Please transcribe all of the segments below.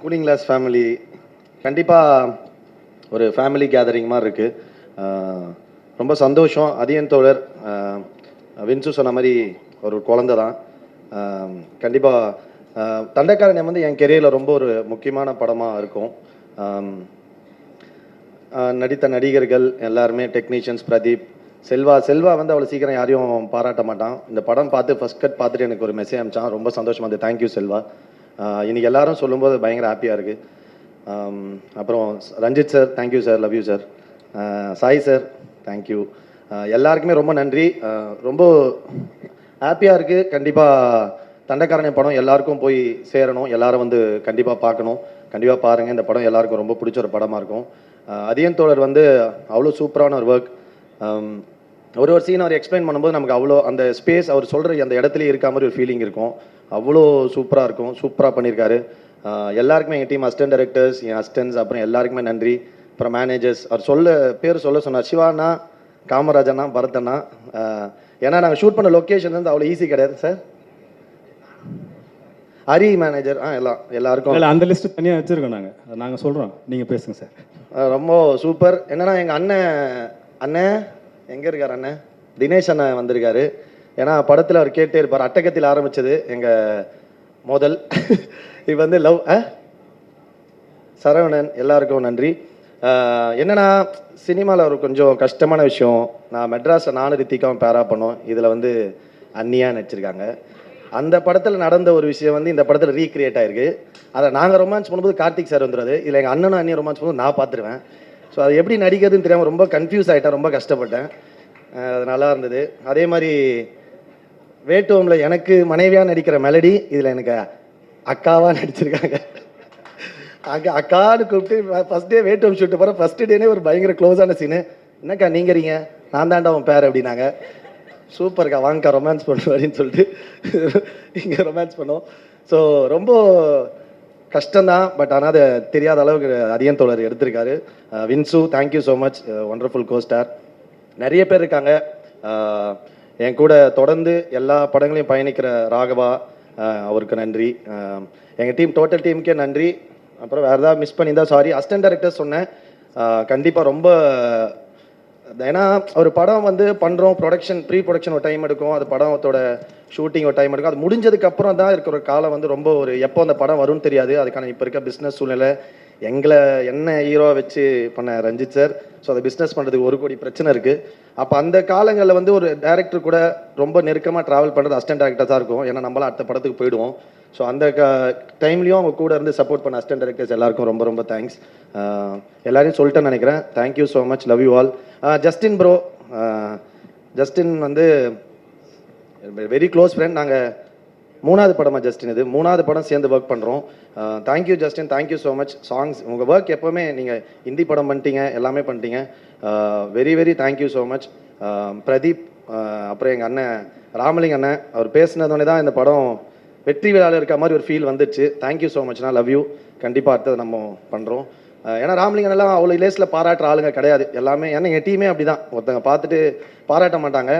Cooling glass family கண்டிப்பாக ஒரு family gathering மாதிரி இருக்குது. ரொம்ப சந்தோஷம். அதியன் தோழர் வின்சு சொன்ன மாதிரி ஒரு குழந்தை தான். கண்டிப்பாக தண்டைக்காரன் வந்து என் கெரியரில் ரொம்ப ஒரு முக்கியமான படமாக இருக்கும். நடித்த நடிகர்கள் எல்லாருமே, டெக்னீஷியன்ஸ், பிரதீப், செல்வா வந்து அவ்வளோ சீக்கிரம் யாரையும் பாராட்ட மாட்டான். இந்த படம் பார்த்து ஃபர்ஸ்ட் கட் பார்த்துட்டு எனக்கு ஒரு மெசேஜ் அனுப்பிச்சான். ரொம்ப சந்தோஷமாக இருந்தது. தேங்க்யூ செல்வா. இன்றைக்கி எல்லாரும் சொல்லும்போது பயங்கர ஹாப்பியாக இருக்குது. அப்புறம் Ranjith sir, thank you sir, love you sir. Sai sir, thank you. எல்லாருக்குமே ரொம்ப நன்றி. ரொம்ப ஹாப்பியாக இருக்குது. கண்டிப்பாக தண்டைக்காரனை படம் எல்லாருக்கும் போய் சேரணும். எல்லாரும் வந்து கண்டிப்பாக பார்க்கணும். கண்டிப்பாக பாருங்கள். இந்த படம் எல்லாருக்கும் ரொம்ப பிடிச்ச ஒரு படமாக இருக்கும். அதியன் தோழர் வந்து அவ்வளோ சூப்பரான ஒரு ஒர்க். ஒரு சீன் அவர் எக்ஸ்பிளைன் பண்ணும்போது நமக்கு அவ்வளோ அந்த ஸ்பேஸ் அவர் சொல்கிற அந்த இடத்துலையே இருக்க மாதிரி ஒரு ஃபீலிங் இருக்கும். அவ்வளோ சூப்பராக இருக்கும். சூப்பராக பண்ணியிருக்காரு. எல்லாருக்குமே எங்கள் டீம் அசிஸ்டன்ட் டைரக்டர்ஸ், என் அசிஸ்டன்ஸ், அப்புறம் எல்லாருக்குமே நன்றி. அப்புறம் மேனேஜர்ஸ், அவர் பேர் சொன்னார். சிவானா, காமராஜனா, பரதண்ணா. ஏன்னா நாங்கள் ஷூட் பண்ண லொக்கேஷன் வந்து அவ்வளோ ஈஸி கிடையாது சார். ஹரி மேனேஜர், எல்லாருக்கும் இல்லை, அந்த லிஸ்ட்டு தனியாக வச்சுருக்கோம். நாங்கள் சொல்கிறோம், நீங்கள் பேசுங்க சார். ரொம்ப சூப்பர். என்னன்னா எங்கள் அண்ணன் எங்கே இருக்கார்? அண்ணன் தினேஷ் அண்ணன் வந்திருக்காரு. ஏன்னா படத்தில் அவர் கேட்டே இருப்பார். அட்டகத்தில் ஆரம்பித்தது எங்கள் மோதல். இது வந்து லவ். சரவணன், எல்லாருக்கும் நன்றி. என்னன்னா சினிமாவில் ஒரு கொஞ்சம் கஷ்டமான விஷயம். நான் மெட்ராஸில் நானும் ரித்திகாவும் பேரா பண்ணோம். இதில் வந்து அன்னியாக நடிச்சிருக்காங்க. அந்த படத்தில் நடந்த ஒரு விஷயம் வந்து இந்த படத்தில் ரீக்ரியேட் ஆகிருக்கு. அதை நாங்கள் ரொமான்ஸ் பண்ணும்போது கார்த்திக் சார் வந்துடுறாரு. இதில் எங்கள் அண்ணனும் அண்ணியும் ரொமான்ஸ் பண்ணும்போது நான் பார்த்துருவேன். ஸோ அது எப்படி நடிக்கிறதுன்னு தெரியாமல் ரொம்ப கன்ஃபியூஸ் ஆகிட்டேன். ரொம்ப கஷ்டப்பட்டேன். அது நல்லா இருந்தது. அதே மாதிரி வேட்டுவமில் எனக்கு மனைவியாக நடிக்கிற மெலடி இதில் எனக்கு அக்காவாக நடிச்சிருக்காங்க. அக்கான்னு கூப்பிட்டு ஃபஸ்ட் டே வேட்டுவம் ஷூட்டு போகிற ஃபஸ்ட் டேனே ஒரு பயங்கர க்ளோஸான சீனு. என்னக்கா நீங்கிறீங்க? நான் தாண்டா அவன் பேர் அப்படின்னாங்க. சூப்பர்க்கா, வாங்கக்கா ரொமான்ஸ் பண்ணுவோம் அப்படின்னு சொல்லிட்டு இங்கே ரொமான்ஸ் பண்ணோம். ஸோ ரொம்ப கஷ்டம்தான். பட் ஆனால் அதை தெரியாத அளவுக்கு அதியன் தோழர் எடுத்திருக்காரு. Vinsu, thank you so much, wonderful co-star. நிறைய பேர் இருக்காங்க என் கூட தொடர்ந்து எல்லா படங்களையும் பயணிக்கிற ராகவா, அவருக்கு நன்றி. எங்கள் டீம் டோட்டல் டீமுக்கே நன்றி. அப்புறம் வேறு ஏதாவது மிஸ் பண்ணியிருந்தா சாரி. அசிஸ்டன்ட் டைரக்டர் சொன்னேன். கண்டிப்பாக ரொம்ப, ஏன்னா ஒரு படம் வந்து பண்ணுறோம், ப்ரீ ப்ரொடக்ஷன் ஒரு டைம் எடுக்கும். அது படத்தோட ஷூட்டிங் ஒரு டைம் எடுக்கும். அது முடிஞ்சதுக்கப்புறம் தான் இருக்கிற காலம் வந்து ரொம்ப ஒரு எப்போ அந்த படம் வரும்னு தெரியாது. அதுக்கான இப்போ இருக்க பிஸ்னஸ் சூழ்நிலை என்ன ஹீரோவை வச்சு பண்ண ரஞ்சித் சார். ஸோ அதை பிஸ்னஸ் பண்ணுறதுக்கு 1 கோடி பிரச்சனை இருக்குது. அப்போ அந்த காலங்களில் வந்து ஒரு டேரக்டர் கூட ரொம்ப நெருக்கமாக ட்ராவல் பண்ணுறது அசிஸ்டன்ட் டேரக்டர் தான் இருக்கும். ஏன்னா நம்மளாம் அடுத்த படத்துக்கு போயிடுவோம். ஸோ அந்த டைம்லேயும் அவங்க கூட இருந்து சப்போர்ட் பண்ண அசிஸ்டன்ட் டைரக்டர்ஸ் எல்லாருக்கும் ரொம்ப ரொம்ப தேங்க்ஸ். எல்லாரையும் சொல்லிட்டேன்னு நினைக்கிறேன். Thank you so much, love you all. Justin bro, Justin வந்து வெரி க்ளோஸ் ஃப்ரெண்ட். நாங்கள் 3வது படமாக ஜஸ்டின், இது 3வது படம் சேர்ந்து ஒர்க் பண்ணுறோம். Thank you Justin, thank you so much. Songs, உங்கள் ஒர்க் எப்போவுமே நீங்கள் ஹிந்தி படம் பண்ணிட்டீங்க, எல்லாமே பண்ணிட்டீங்க. Very very thank you so much. Pradeep, அப்புறம் எங்கள் அண்ணன் ராமலிங்க அண்ணன், அவர் பேசினதோடனே தான் இந்த படம் வெற்றி விழாவில் இருக்க மாதிரி ஒரு ஃபீல் வந்துச்சு. தேங்க்யூ ஸோ மச்னா, லவ் யூ. கண்டிப்பாக அடுத்தது நம்ம பண்ணுறோம். ஏன்னா ராமலிங்கனெல்லாம் அவ்வளோ லேஸில் பாராட்டுற ஆளுங்க கிடையாது எல்லாமே. ஏன்னா என் டீமே அப்படி தான். ஒருத்தங்க பார்த்துட்டு பாராட்ட மாட்டாங்க.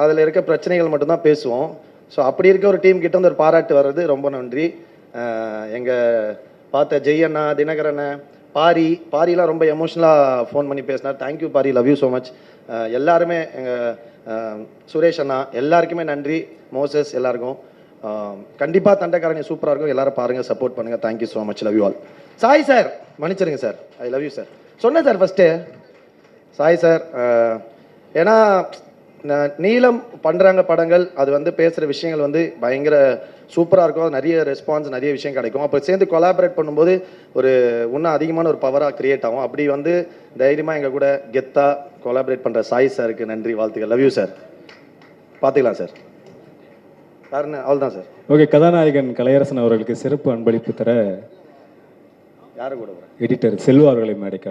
அதில் இருக்க பிரச்சனைகள் மட்டும்தான் பேசுவோம். ஸோ அப்படி இருக்க ஒரு டீம் கிட்ட வந்து ஒரு பாராட்டு வர்றது ரொம்ப நன்றி. எங்கள் பார்த்த ஜெய் அண்ணா, தினகர் அண்ணன், பாரிலாம் ரொம்ப எமோஷ்னலாக ஃபோன் பண்ணி பேசினார். Thank you Paari, love you so much. எல்லாருமே, எங்கள் சுரேஷ் அண்ணா, எல்லாருக்குமே நன்றி. மோசஸ், எல்லாருக்கும் கண்டிப்பாக தண்டைக்காரங்க சூப்பராக இருக்கும். எல்லாரும் பாருங்கள், சப்போர்ட் பண்ணுங்கள். Thank you so much, love you all. Sai sir, மன்னிச்சிருங்க sir, I love you sir. சொன்னேன் சார் ஃபஸ்ட்டு. சாய் சார், ஏன்னா நீளம் பண்ணுறாங்க படங்கள், அது வந்து பேசுகிற விஷயங்கள் வந்து பயங்கர சூப்பராக இருக்கும். நிறைய ரெஸ்பான்ஸ், நிறைய விஷயம் கிடைக்கும். அப்போ சேர்ந்து கொலாபரேட் பண்ணும்போது ஒரு இன்னும் அதிகமான ஒரு பவராக க்ரியேட் ஆகும். அப்படி வந்து தைரியமாக எங்கள் கூட கெத்தாக கொலாபரேட் பண்ணுற சாய் சாருக்கு நன்றி, வாழ்த்துக்கள். Love you sir. பார்த்துக்கலாம் சார். காரணம் அவ்வளோதான் சார். ஓகே, கதாநாயகன் கலையரசன் அவர்களுக்கு சிறப்பு அன்பளிப்பு தர யாரு கூட எடிட்டர் செல்வா அவர்களை மேடைக்கு.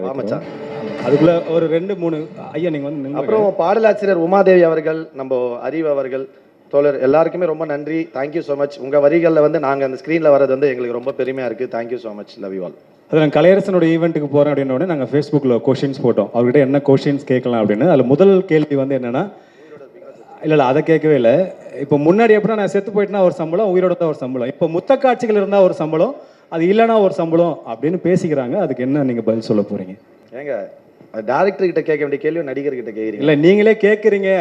அதுக்குள்ள ஒரு 2-3 ஐயா நீங்க வந்து. அப்புறம் பாடலாசிரியர் உமாதேவி அவர்கள், நம்ம அறிவு அவர்கள், தோழர், எல்லாருக்குமே ரொம்ப நன்றி. Thank you so much. உங்கள் வரிகளில் வந்து நாங்கள் அந்த ஸ்க்ரீனில் வரது வந்து எங்களுக்கு ரொம்ப பெருமையாக இருக்குது. Thank you so much, love you all. அது நாங்கள் கலையரசனோட ஈவெண்ட்டுக்கு போகிறோம் அப்படின்னோடனே நாங்கள் ஃபேஸ்புக்கில் கொஷின்ஸ் போட்டோம். அவர்கிட்ட என்ன கொஷின்ஸ் கேட்கலாம் அப்படின்னு. அதில் முதல் கேள்வி வந்து என்னென்னா, இல்லை அதை கேட்கவே இல்லை. இப்போ முன்னாடி எப்படின்னா நான் செத்து போயிட்டுனா ஒரு சம்பளம், உயிரோட தான் ஒரு சம்பளம். இப்போ முத்த காட்சிகள் இருந்தால் ஒரு சம்பளம், அது இல்லைன்னா ஒரு சம்பளம் அப்படின்னு பேசிக்கிறாங்க. அதுக்கு என்ன நீங்கள் பதில் சொல்ல போகிறீங்க? ஏங்க டேரக்டர் கிட்ட கேட்க வேண்டிய கேள்வி நடிகர்கிட்ட கேட்குறீங்க. இல்லை நீங்களே கேட்குறீங்க,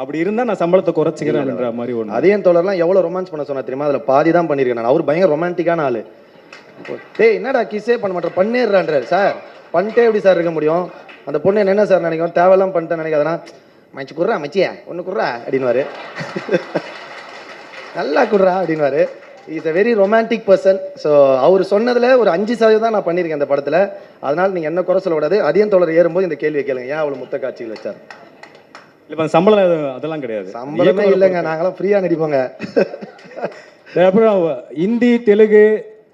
அப்படி இருந்தால் நான் சம்பளத்தை குறைச்சிக்கிறேன் அப்படின்ற மாதிரி ஒன்று. அதையும் தோழர்லாம் எவ்வளோ ரொமான்ஸ் பண்ண சொன்னா தெரியுமா? அதில் பாதி தான் பண்ணியிருக்கேன் நான். அவர் பயங்கர ரொமான்டிக்கான ஆள். டேய் என்னடா கிஸ்ஸே பண்ண மாட்டேன் பண்ணிடுறான்றார். சார் பண்ணிட்டே எப்படி சார் இருக்க முடியும்? அந்த பொண்ணு என்ன சார் நினைக்கும், தேவையெல்லாம் பண்ணிட்டேன் நினைக்காதனா, மச்சி குர்றா மச்சியா ஒன்று குர்றா அப்படின்வாரு. நல்லா குர்றா அப்படின்வாரு. Is a very romantic person. So அவர் சொன்னதில் ஒரு 5% தான் நான் பண்ணியிருக்கேன் இந்த படத்தில். அதனால் நீங்கள் என்ன குறை சொல்லக்கூடாது. அதையும் தோழர் ஏறும்போது இந்த கேள்வியை கேளுங்க, ஏன் அவ்வளோ முத்த காட்சிகள் வச்சார்? இப்போ சம்பளம் அதெல்லாம் கிடையாது, சம்பளமே இல்லைங்க, நாங்களாம் ஃப்ரீயாக நடிப்போங்க. அப்புறம் ஹிந்தி, தெலுங்கு,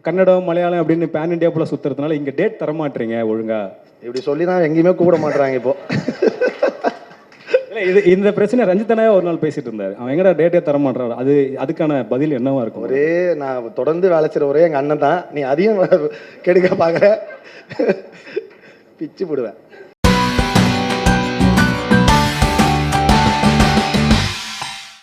கன்னடம், மலையாளம் அப்படின்னு பேன் இண்டியா போல சுற்றுறதுனால இங்கே டேட் தரமாட்டீங்க ஒழுங்கா. இப்படி சொல்லி தான் எங்கேயுமே கூப்பிட மாட்டுறாங்க இப்போ. இல்லை இந்த பிரச்சனை ரஞ்சித்தனாவே ஒரு நாள் பேசிட்டு இருந்தார். அவன் எங்கடா டேட்டே தரமாட்டான். அதுக்கான பதில் என்னவா இருக்கும்? ஒரே நான் தொடர்ந்து வேலை செய்கிற ஒரே எங்கள் அண்ணன் தான். நீ அதையும் கெடுக்க பார்க்குற, பிச்சு போடுவேன்.